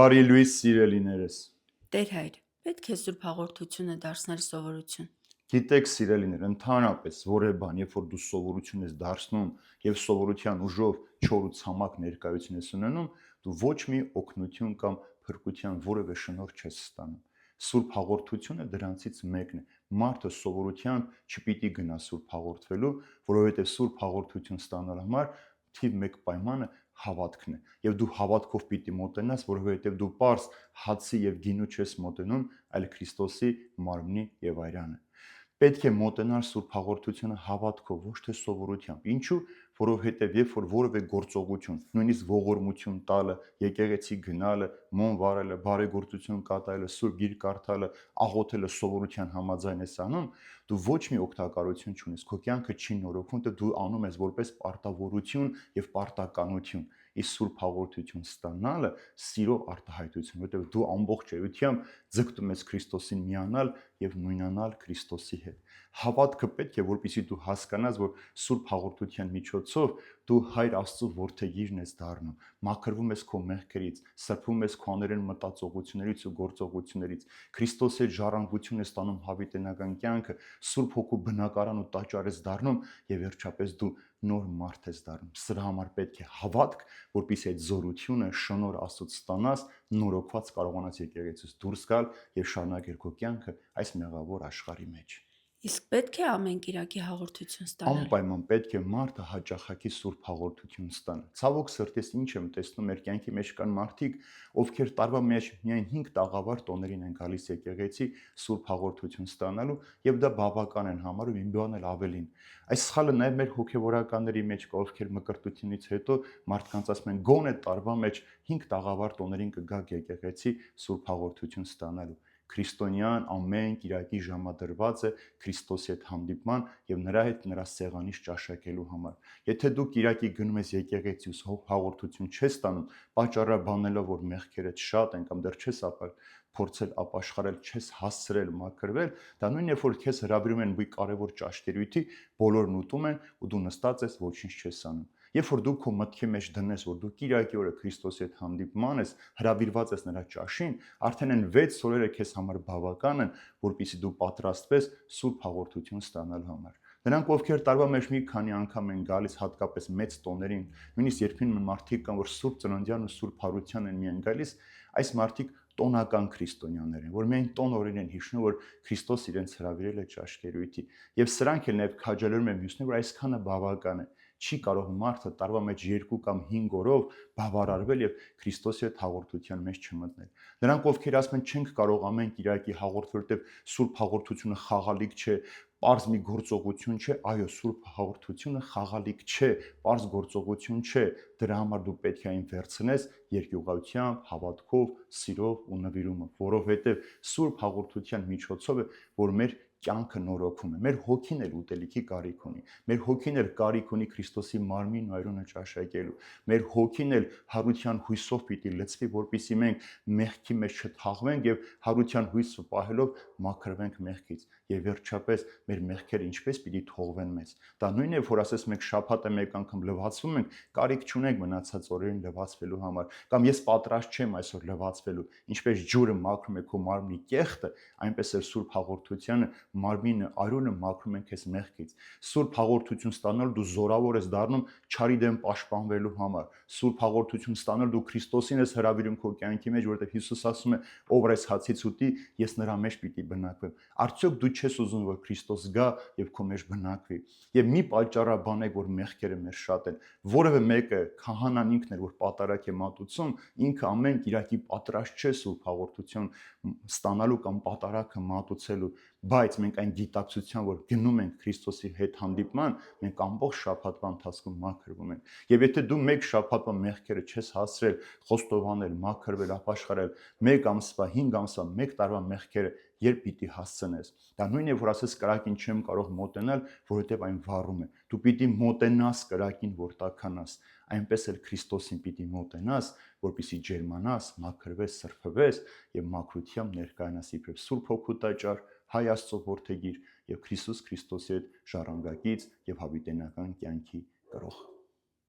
Բարի լույս սիրելիներս։ Տեր հայր, պետք է սուրբ հաղորդությունը դարձնել սովորություն։ Գիտեք սիրելիներ, ընդհանրապես որևէ բան, երբ որ դու սովորություն ես դարձնում եւ սովորության ուժով չոր ու ցամաք ներկայություն ես ունենում, դու ոչ մի օգնություն կամ փրկության որևէ շնորհ չես ստանում։ Սուրբ հաղորդությունը դրանցից մեկն է։ Մարդը սովորությամբ չպիտի գնա սուրբ հաղորդվելու, որովհետեւ սուրբ հաղորդություն ստանալու համար թիվ 1 պայմանը հավատքն է, եւ դու հավատքով պիտի մոտենաս, որովհետեւ դու պարզ հացի եւ գինու չես մոտենում, այլ Քրիստոսի մարմնի եւ այրանը։ Պետք է մոտենալ սուրբ հաղորդությունը հավատքով, ոչ թե սովորությամբ։ Ինչու՞, որովհետեւ երբ որ որևէ գործողություն, նույնիսկ ողորմություն տալը, եկեղեցի գնալը, մոմ վարելը, բարեգործություն կատարելը, սուրբ գիրք կարդալը, աղոթելը սովորության համաձայն ես անում, դու ոչ մի օգտակարություն չունես, քո կյանքը չի նորոգվում, դու անում ես որպես պարտավորություն եւ պարտականություն։ Իսկ սուրբ հաղորդություն ստանալը սիրո արտահայտություն, որտեղ դու ամբողջ էությամբ ձգտում ես Քրիստոսին միանալ եւ նույնանալ Քրիստոսի հետ։ Հավատքը պետք է, որպեսզի դու հասկանաս, որ սուրբ հաղորդության միջոցով դու Հայր Աստծո որդեգիրն ես դառնում, մաքրվում ես քո մեղքերից, սրբում ես քո աներեն մտածողություններից ու գործողություններից, Քրիստոսի հետ ժառանգություն ես ստանում հավիտենական կյանքը, Սուրբ Հոգու բնակարան ու տաճար ես դառնում եւ վերջապես դու նոր մարդ ես դառնում։ Սրա համար պետք է հավատք, որպեսզի այդ զորությունը շնորհ Աստծոց ստանաս, նորոգված կարողանաս եկեղեցուց դուրս գալ եւ շարունակել քո կյանքը այս մեղավոր աշխարհի մեջ։ Իսկ պետք է ամեն Կիրակի հաղորդություն ստանալ։ Անպայման պետք է մարդը հաճախակի սուրբ հաղորդություն ստանա։ Ցավոք սրտես ինչ եմ տեսնում մեր կյանքի մեջ կան մարդիկ, ովքեր տարվա մեջ միայն 5 տաղավար տոներին են գալիս եկեղեցի սուրբ հաղորդություն ստանալու եւ դա բավական են համարում, մի բան էլ ավելին։ Այս սխալը նաեւ մեր հոգեվորականների մեջ կա, ովքեր մկրտությունից հետո մարդկանց ասում են գոնե տարվա մեջ 5 տաղավար տոներին կգաք եկեղեցի սուրբ հաղորդություն ստանալու։ Քրիստոնյան ամեն Կիրակի ժամադրված է Քրիստոսի հետ հանդիպման եւ նրա հետ նրա սեղանից ճաշակելու համար։ Եթե դու Կիրակի գնում ես եկեղեցի ու հաղորդություն չես ստանում, պատճառաբանելով որ մեղքերդ շատ են կամ դեռ չես փորձել ապաշխարել, չես հասցրել մաքրվել, դա նույնն է որ քեզ հրավիրում են մի կարևոր ճաշկերույթի, բոլորն ուտում են ու դու նստած ես ոչինչ չես անում։ Երբ որ դու քո մտքի մեջ դնես, որ դու Կիրակի օրը Քրիստոսի հետ հանդիպման ես, հրավիրված ես նրա ճաշին, արդեն այն 6 օրերը քեզ համար բավական են, որպեսզի դու պատրաստվես սուրբ հաղորդություն ստանալու համար։ Նրանք ովքեր տարվա մեջ մի քանի անգամ են գալիս, հատկապես մեծ տոներին, նույնիսկ երբեմն մարդիկ կան, որ սուրբ ծննդյան ու սուրբ հարության են միայն գալիս, այս մարդիկ տոնական քրիստոնյաներ են, որ միայն տոն օրերին են հիշում, որ Քրիստոս իրենց հրավիրել է ճաշկերույթի, եւ սրանք էլ նաեւ քաջալերում են մյուսներին, որ այսքանը բավական է։ Չի կարող մարդը տարվա մեջ 2 կամ 5 օրով բավարարվել եւ Քրիստոսի հետ հաղորդության մեջ չմտնել։ Նրանք ովքեր ասում են չենք կարող ամեն Կիրակի հաղորդել, որտեղ սուրբ հաղորդությունը խաղալիք չէ, պարզ մի գործողություն չէ, այո, սուրբ հաղորդությունը խաղալիք չէ, պարզ գործողություն չէ, դրա համար դու պետք է այն վերցնես երկյուղայությամբ, հավատքով, սիրով ու նվիրումով, որովհետև սուրբ հաղորդության միջոցով է, որ մեր կյանքը նորոգվում է, մեր հոգին էլ ուտելիքի կարիք ունի, մեր հոգին էլ կարիք ունի Քրիստոսի մարմին ու այրոնը ճաշակելու, մեր հոգին էլ հարության հույսով պիտի լցվի, որպեսզի մենք մեղքի մեջ չթաղվենք եւ հարության հույսը պահելով մաքրվենք մեղքից եւ վերջապես մեր մեղքերը ինչպես պիտի թողվեն մեզ։ Դա նույնն է, որ ասես մենք շաբաթը մեկ անգամ լվացվում ենք, կարիք չունենք մնացած օրերին լվացվելու համար, կամ ես պատրաստ չեմ այսօր լվացվելու, ինչպես ջուրը մաքրում է քո մարմնի կեղտը, այնպես էլ սուրբ հաղորդությանը մարմինը, արյունը մաքրում են քեզ մեղքից։ Սուրբ հաղորդություն ստանալ դու զորավոր ես դառնում չարի դեմ պաշտպանվելու համար։ Սուրբ հաղորդություն ստանալ դու Քրիստոսին ես հրավիրում քո կյանքի մեջ, որովհետև Հիսուս ասում է, ով այս հացից ուտի, ես նրա մեջ պիտի բնակվեմ։ Արդյոք դու չես ուզում, որ Քրիստոս գա եւ քո մեջ բնակվի։ Եվ մի պատճառաբանեք, որ մեղքերը մեր շատ են։ Որևէ մեկը քահանան ինքն էր, որ պատարակ է մատուցում, ինքը ամեն Կիրակի պատրաստ չէ սուրբ հաղորդություն ստանալու կամ պատարակը մատուցելու, բայց մենք այն գիտակցության, որ գնում ենք Քրիստոսի հետ հանդիպման, մենք ամբողջ շաբաթվա ընթացքում մաքրվում ենք։ Եվ եթե դու մեկ շաբաթվա մեղքերը չես հասցրել խոստովանել, մաքրվել, ապաշխարել, 1 ամսվա, 5 ամսվա, 1 տարվա մեղքերը երբ պիտի հասցնես։ Դա նույնն է, որ ասես կրակին չեմ կարող մոտենալ, որովհետև այն վառում է։ Դու պիտի մոտենաս կրակին, որ տաքանաս, այնպես էլ Քրիստոսին պիտի մոտենաս, որպեսզի ջերմանաս, մաքրվես, սրբվես եւ մաքրությամբ ներկայանաս իբրև Սուրբ Հոգու տաճար, Հայ Աստծո որդեգիր եւ Քրիստոս Քրիստոսի հետ ժառանգակից եւ հավիտենական կյանքի կրող։